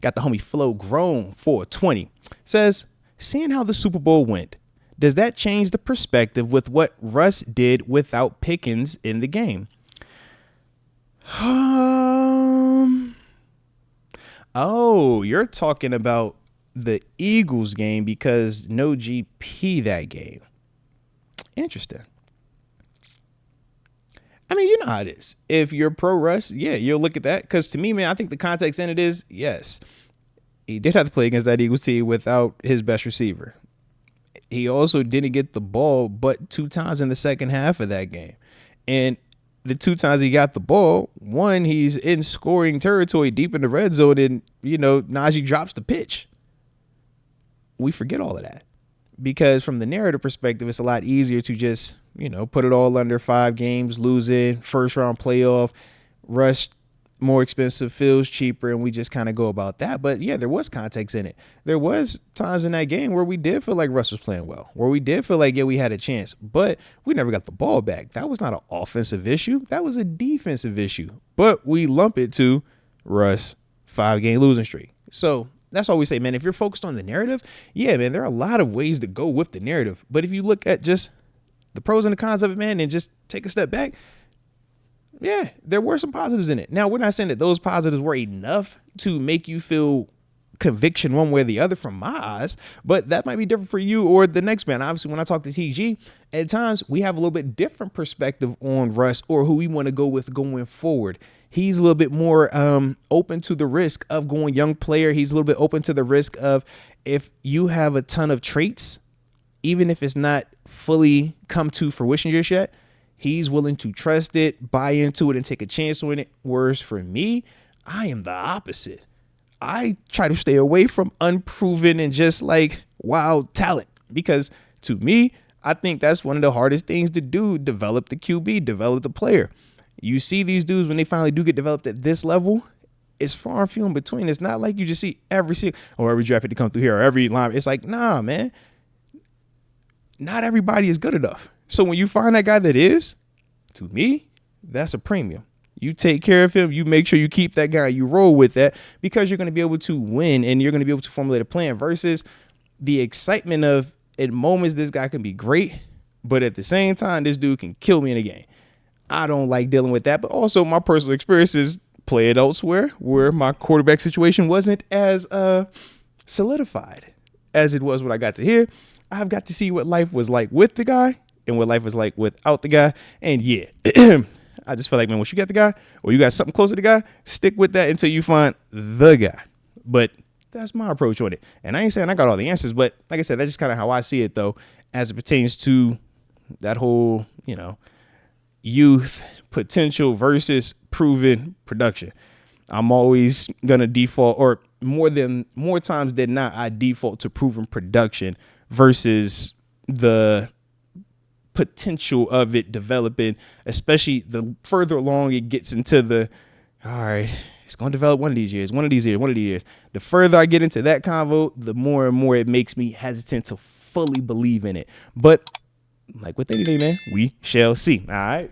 Got the homie Flow Grown 420. Says, seeing how the Super Bowl went, does that change the perspective with what Russ did without Pickens in the game? Oh, you're talking about the Eagles game because no GP that game. Interesting. I mean, you know how it is. If you're pro Russ, yeah, you'll look at that. Because to me, man, I think the context in it is, yes, he did have to play against that Eagles team without his best receiver. He also didn't get the ball but 2 times in the second half of that game. And the 2 times he got the ball, one, he's in scoring territory deep in the red zone, and, Najee drops the pitch. We forget all of that. Because from the narrative perspective, it's a lot easier to just, put it all under 5 games, lose it, first round playoff, Russ more expensive, feels cheaper, and we just kind of go about that. But yeah, there was context in it. There was times in that game where we did feel like Russ was playing well, where we did feel like, yeah, we had a chance, but we never got the ball back. That was not an offensive issue. That was a defensive issue. But we lump it to Russ 5-game losing streak. So that's all we say, man. If you're focused on the narrative, yeah, man, there are a lot of ways to go with the narrative. But if you look at just the pros and the cons of it, man, and just take a step back, yeah, there were some positives in it. Now, we're not saying that those positives were enough to make you feel conviction one way or the other from my eyes, but that might be different for you or the next man. Obviously, when I talk to TG, at times we have a little bit different perspective on Russ or who we want to go with going forward. He's a little bit more open to the risk of going young player. He's a little bit open to the risk of if you have a ton of traits, even if it's not fully come to fruition just yet, he's willing to trust it, buy into it, and take a chance on it. Whereas for me, I am the opposite. I try to stay away from unproven and just like wild talent because to me, I think that's one of the hardest things to do, develop the QB, develop the player. You see these dudes when they finally do get developed at this level, it's far and few in between. It's not like you just see every draft pick to come through here or every line. It's like, nah, man, not everybody is good enough. So when you find that guy that is, to me, that's a premium. You take care of him. You make sure you keep that guy. You roll with that because you're going to be able to win and you're going to be able to formulate a plan versus the excitement of at moments this guy can be great, but at the same time, this dude can kill me in a game. I don't like dealing with that, but also my personal experiences play it elsewhere where my quarterback situation wasn't as solidified as it was when I got to here. I've got to see what life was like with the guy and what life was like without the guy. And yeah, I just feel like, man, once you got the guy or you got something close to the guy, stick with that until you find the guy. But that's my approach on it. And I ain't saying I got all the answers, but like I said, that's just kind of how I see it, though, as it pertains to that whole, youth potential versus proven production. I'm always going to default, or more times than not, I default to proven production versus the potential of it developing, especially the further along it gets into the, all right, it's going to develop one of these years. The further I get into that convo, the more and more it makes me hesitant to fully believe in it. But like with anything, man, we shall see. All right.